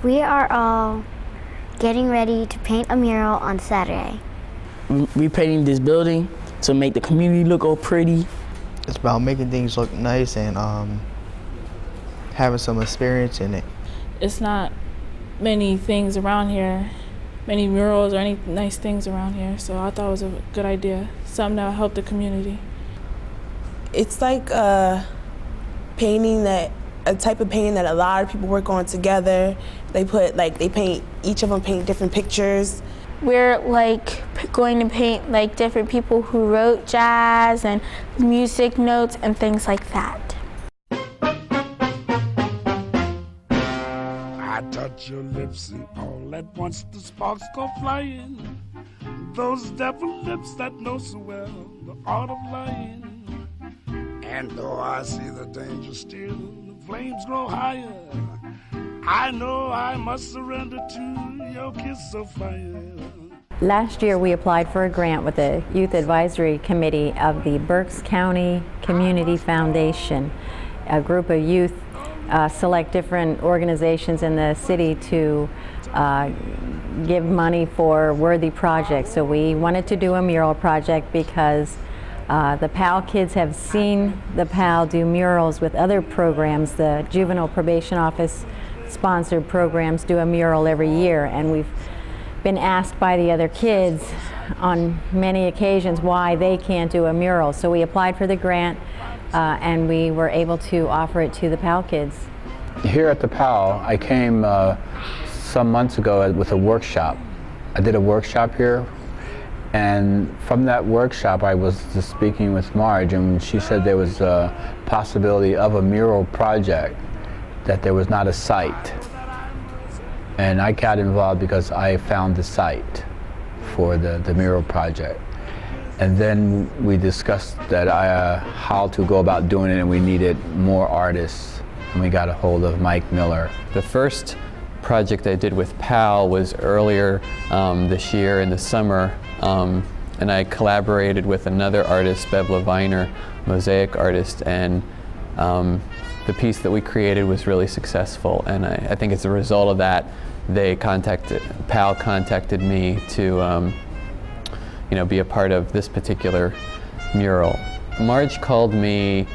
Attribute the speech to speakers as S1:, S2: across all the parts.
S1: We are all getting ready to paint a mural on Saturday.
S2: We painting this building to make the community look all pretty.
S3: It's about making things look nice and having some experience in it.
S4: It's not many things around here, many murals or any nice things around here, so I thought it was a good idea, something that would help the community.
S5: It's like a type of painting that a lot of people work on together. Each of them paint different pictures.
S6: We're going to paint different people who wrote jazz and music notes and things like that.
S7: I touch your lips and all at once the sparks go flying. Those devil lips that know so well the art of lying. And though I see the danger still, the flames grow higher. I know I must surrender to your kiss of fire.
S8: Last year we applied for a grant with the Youth Advisory Committee of the Berks County Community Foundation. A group of youth select different organizations in the city to give money for worthy projects. So we wanted to do a mural project because the PAL kids have seen the PAL do murals with other programs. The Juvenile Probation Office sponsored programs do a mural every year, and we've been asked by the other kids on many occasions why they can't do a mural. So we applied for the grant and we were able to offer it to the PAL kids.
S9: Here at the PAL, I came some months ago with a workshop. I did a workshop here, and from that workshop I was just speaking with Marge, and she said there was a possibility of a mural project, that there was not a site. And I got involved because I found the site for the mural project. And then we discussed that how to go about doing it, and we needed more artists. And we got a hold of Mike Miller.
S10: The first project I did with PAL was earlier this year in the summer, and I collaborated with another artist, Bev Leviner, mosaic artist, and the piece that we created was really successful, and I think as a result of that, PAL contacted me to be a part of this particular mural. Marge called me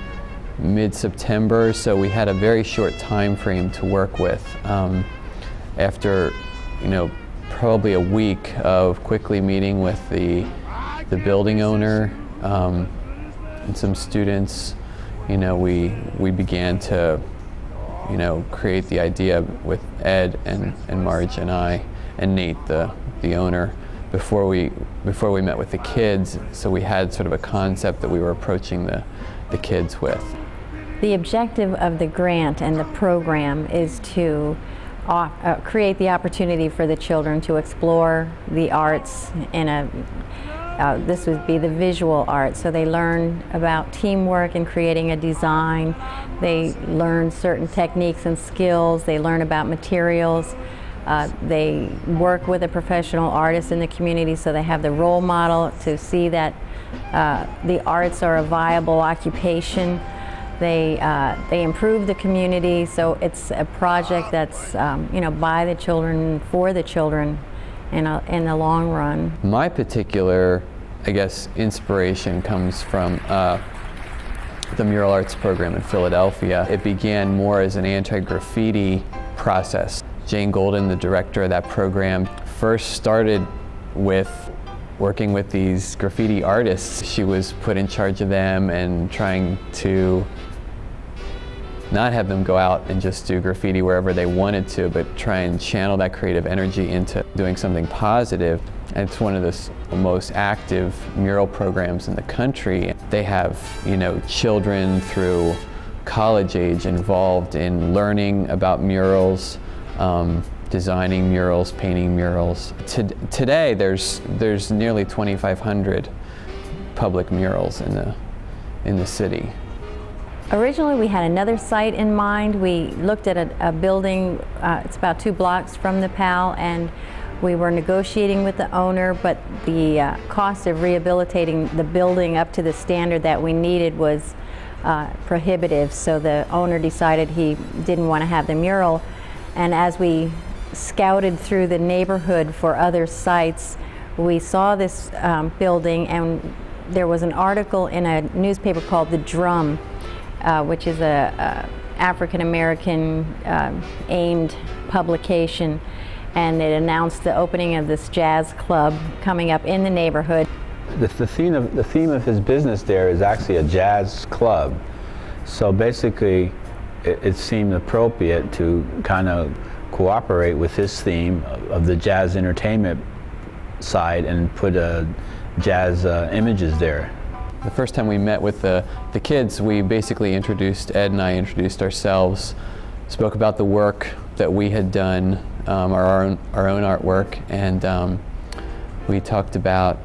S10: mid-September, so we had a very short time frame to work with. After probably a week of quickly meeting with the building owner and some students, we began to create the idea with Ed and Marge and I and Nate, the owner, before we met with the kids. So we had sort of a concept that we were approaching the kids with.
S8: The objective of the grant and the program is to create the opportunity for the children to explore the arts in this would be the visual arts. So they learn about teamwork and creating a design. They learn certain techniques and skills. They learn about materials. They work with a professional artist in the community, so they have the role model to see that the arts are a viable occupation. They improve the community, so it's a project that's by the children, for the children in the long run.
S10: My particular, inspiration comes from the Mural Arts program in Philadelphia. It began more as an anti-graffiti process. Jane Golden, the director of that program, first started with working with these graffiti artists. She was put in charge of them and trying to not have them go out and just do graffiti wherever they wanted to, but try and channel that creative energy into doing something positive. And it's one of the most active mural programs in the country. They have, children through college age involved in learning about murals, designing murals, painting murals. Today, there's nearly 2,500 public murals in the city.
S8: Originally, we had another site in mind. We looked at a building, it's about 2 blocks from the PAL, and we were negotiating with the owner, but the cost of rehabilitating the building up to the standard that we needed was prohibitive, so the owner decided he didn't want to have the mural. And as we scouted through the neighborhood for other sites, we saw this building, and there was an article in a newspaper called The Drum, which is a African American aimed publication, and it announced the opening of this jazz club coming up in the neighborhood.
S9: The theme of his business there is actually a jazz club. So basically, it seemed appropriate to kind of cooperate with his theme of the jazz entertainment side and put jazz images there.
S10: The first time we met with the kids, we basically introduced, Ed and I introduced ourselves, spoke about the work that we had done, our own artwork, and we talked about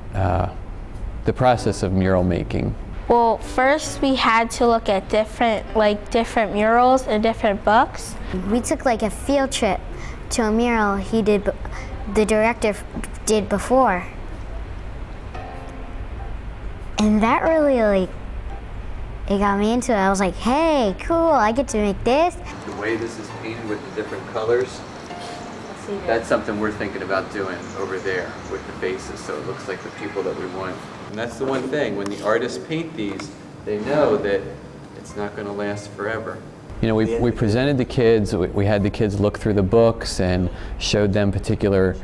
S10: the process of mural making.
S6: Well, first we had to look at different murals in different books.
S1: We took like a field trip to a mural the director did before. And that really it got me into it. I was like, hey, cool, I get to make this.
S10: The way this is painted with the different colors, that's something we're thinking about doing over there with the faces, so it looks like the people that we want. And that's the one thing, when the artists paint these, they know that it's not going to last forever. You know, we presented the kids, we had the kids look through the books and showed them particular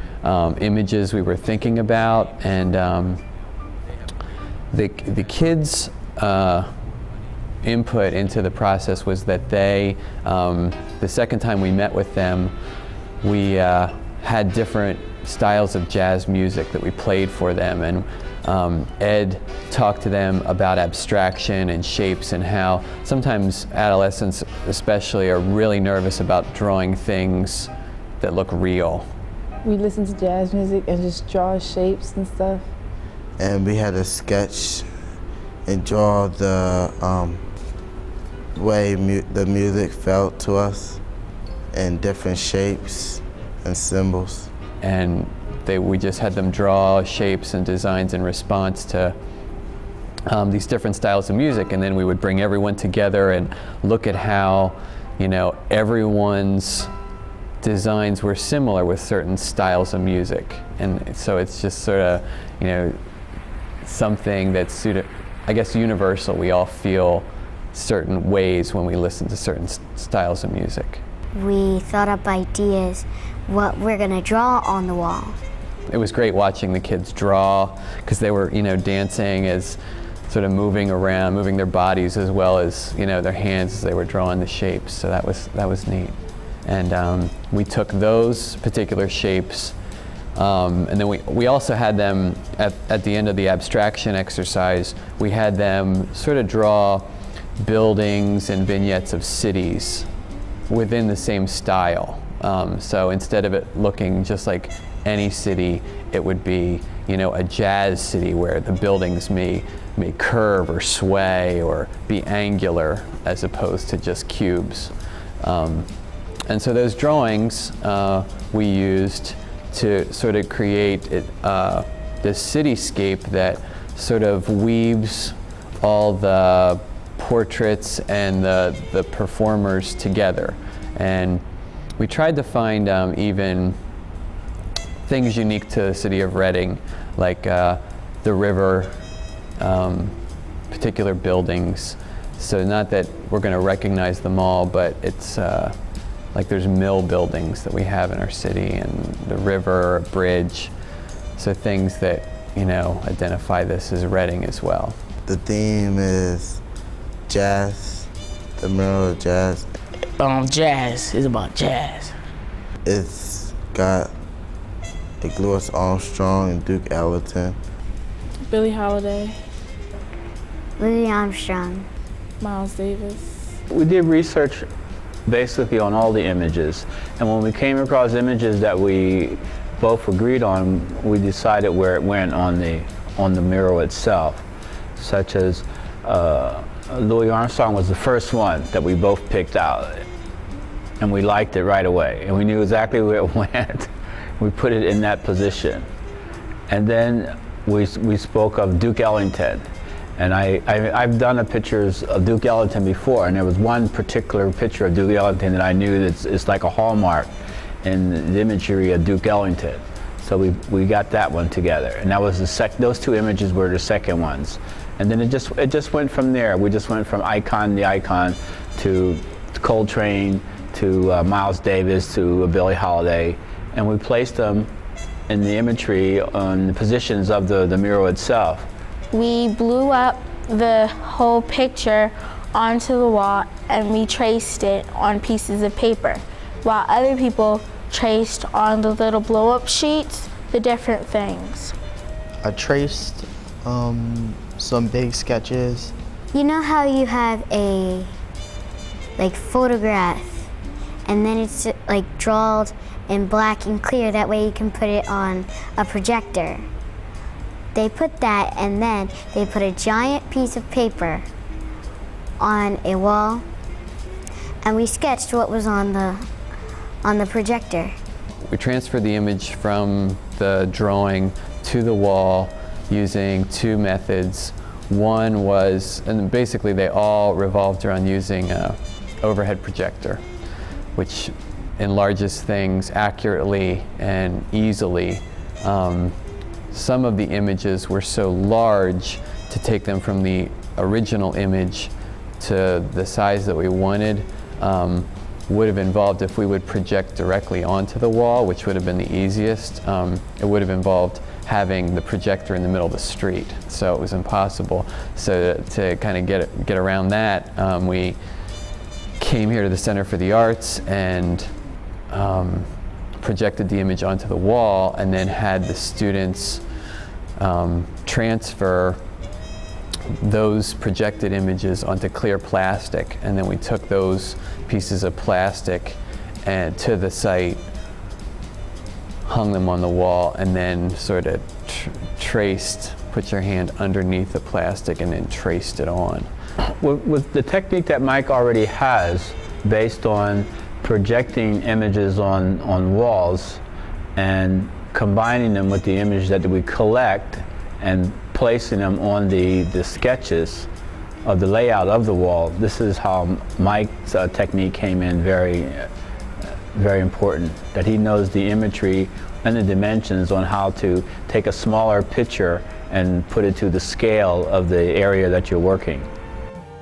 S10: images we were thinking about, and the kids' input into the process was that the second time we met with them, we had different styles of jazz music that we played for them, and Ed talked to them about abstraction and shapes and how sometimes adolescents especially are really nervous about drawing things that look real.
S11: We listen to jazz music and just draw shapes and stuff.
S12: And we had to sketch and draw the way the music felt to us in different shapes and symbols.
S10: And we just had them draw shapes and designs in response to these different styles of music, and then we would bring everyone together and look at how, you know, everyone's designs were similar with certain styles of music. And so it's just sort of, you know, something that's, I guess, universal. We all feel certain ways when we listen to certain styles of music.
S1: We thought up ideas what we're gonna draw on the wall.
S10: It was great watching the kids draw, because they were, you know, dancing as sort of moving around, moving their bodies as well as, you know, their hands as they were drawing the shapes. So that was neat. And we took those particular shapes, and then we also had them at the end of the abstraction exercise. We had them sort of draw buildings and vignettes of cities within the same style. So instead of it looking just like any city, it would be, you know, a jazz city where the buildings may curve or sway or be angular as opposed to just cubes. And so those drawings we used to sort of create this cityscape that sort of weaves all the portraits and the performers together. And we tried to find even things unique to the city of Reading, like the river, particular buildings. So not that we're going to recognize them all, but it's like there's mill buildings that we have in our city, and the river, a bridge. So things that, you know, identify this as Reading as well.
S12: The theme is jazz, the mural of jazz.
S2: Jazz is about jazz.
S12: It's got like Louis Armstrong and Duke Ellington.
S4: Billie Holiday.
S1: Louis Armstrong.
S4: Miles Davis.
S9: We did research basically on all the images, and when we came across images that we both agreed on, we decided where it went on the mural itself, such as Louis Armstrong was the first one that we both picked out, and we liked it right away, and we knew exactly where it went. We put it in that position. And then we spoke of Duke Ellington, and I've done pictures of Duke Ellington before, and there was one particular picture of Duke Ellington that I knew it's like a hallmark in the imagery of Duke Ellington. So we got that one together, and that was those two images were the second ones. And then it just went from there. We just went from the icon to Coltrane, to Miles Davis, to Billie Holiday, and we placed them in the imagery on the positions of the mural itself.
S6: We blew up the whole picture onto the wall and we traced it on pieces of paper, while other people traced on the little blow-up sheets the different things.
S3: I traced some big sketches.
S1: You know how you have a photograph and then it's like drawn in black and clear, that way you can put it on a projector. They put that and then they put a giant piece of paper on a wall and we sketched what was on the projector.
S10: We transferred the image from the drawing to the wall using two methods. One was, and basically they all revolved around using an overhead projector, which enlarges things accurately and easily. Some of the images were so large to take them from the original image to the size that we wanted would have involved, if we would project directly onto the wall, which would have been the easiest, it would have involved having the projector in the middle of the street, so it was impossible. So to kind of get around that, we came here to the Center for the Arts and projected the image onto the wall, and then had the students transfer those projected images onto clear plastic, and then we took those pieces of plastic and to the site, hung them on the wall, and then sort of traced, put your hand underneath the plastic and then traced it on.
S9: With the technique that Mike already has, based on projecting images on walls and combining them with the image that we collect and placing them on the sketches of the layout of the wall, this is how Mike's technique came in very important, that he knows the imagery and the dimensions on how to take a smaller picture and put it to the scale of the area that you're working.